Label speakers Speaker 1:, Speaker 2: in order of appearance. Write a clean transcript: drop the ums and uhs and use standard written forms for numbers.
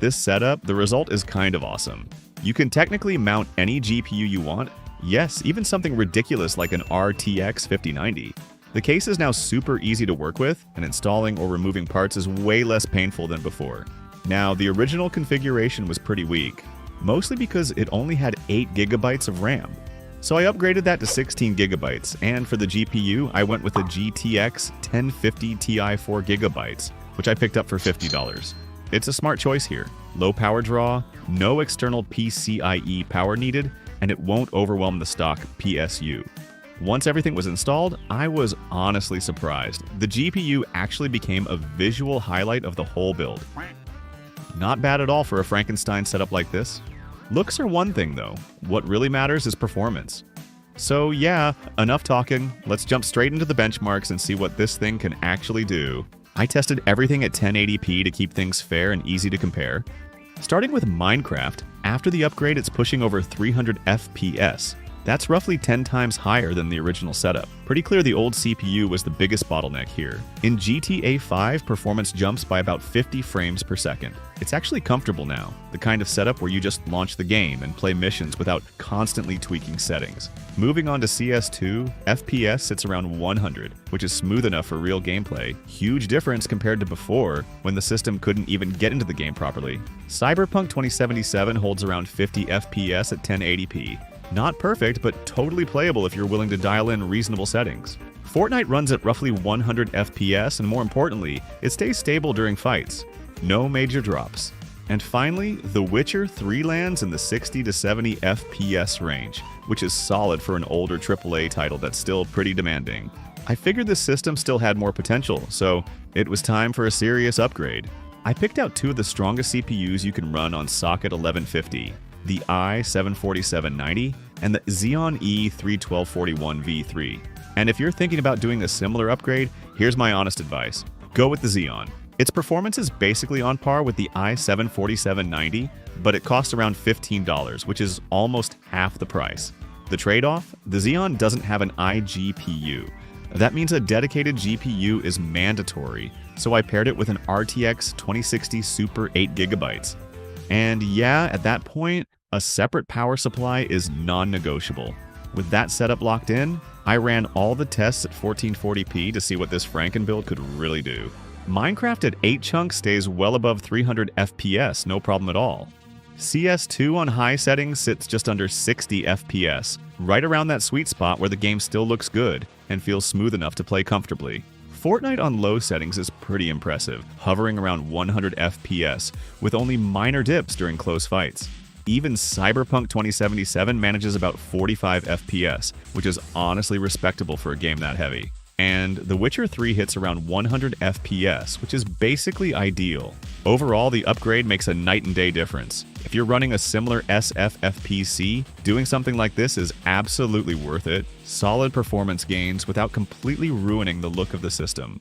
Speaker 1: this setup, the result is kind of awesome. You can technically mount any GPU you want, yes, even something ridiculous like an RTX 5090. The case is now super easy to work with, and installing or removing parts is way less painful than before. Now, the original configuration was pretty weak, mostly because it only had 8 GB of RAM. So I upgraded that to 16 GB, and for the GPU, I went with the GTX 1050 Ti 4GB, which I picked up for $50. It's a smart choice here. Low power draw, no external PCIe power needed, and it won't overwhelm the stock PSU. Once everything was installed, I was honestly surprised. The GPU actually became a visual highlight of the whole build. Not bad at all for a Frankenstein setup like this. Looks are one thing though, what really matters is performance. So yeah, enough talking, let's jump straight into the benchmarks and see what this thing can actually do. I tested everything at 1080p to keep things fair and easy to compare. Starting with Minecraft, after the upgrade it's pushing over 300 FPS. That's roughly 10 times higher than the original setup. Pretty clear the old CPU was the biggest bottleneck here. In GTA 5, performance jumps by about 50 frames per second. It's actually comfortable now, the kind of setup where you just launch the game and play missions without constantly tweaking settings. Moving on to CS2, FPS sits around 100, which is smooth enough for real gameplay. Huge difference compared to before, when the system couldn't even get into the game properly. Cyberpunk 2077 holds around 50 FPS at 1080p. Not perfect, but totally playable if you're willing to dial in reasonable settings. Fortnite runs at roughly 100 FPS, and more importantly, it stays stable during fights. No major drops. And finally, The Witcher 3 lands in the 60 to 70 FPS range, which is solid for an older AAA title that's still pretty demanding. I figured this system still had more potential, so it was time for a serious upgrade. I picked out two of the strongest CPUs you can run on socket 1150. The i7-4790 and the Xeon E3-1241V3. And if you're thinking about doing a similar upgrade, here's my honest advice. Go with the Xeon. Its performance is basically on par with the i7-4790, but it costs around $15, which is almost half the price. The trade-off? The Xeon doesn't have an iGPU. That means a dedicated GPU is mandatory, so I paired it with an RTX 2060 Super 8GB. And yeah, at that point, a separate power supply is non-negotiable. With that setup locked in, I ran all the tests at 1440p to see what this Frankenbuild could really do. Minecraft at 8 chunks stays well above 300 FPS, no problem at all. CS2 on high settings sits just under 60 FPS, right around that sweet spot where the game still looks good and feels smooth enough to play comfortably. Fortnite on low settings is pretty impressive, hovering around 100 FPS, with only minor dips during close fights. Even Cyberpunk 2077 manages about 45 FPS, which is honestly respectable for a game that heavy. And The Witcher 3 hits around 100 FPS, which is basically ideal. Overall, the upgrade makes a night and day difference. If you're running a similar SFFPC, doing something like this is absolutely worth it. Solid performance gains without completely ruining the look of the system.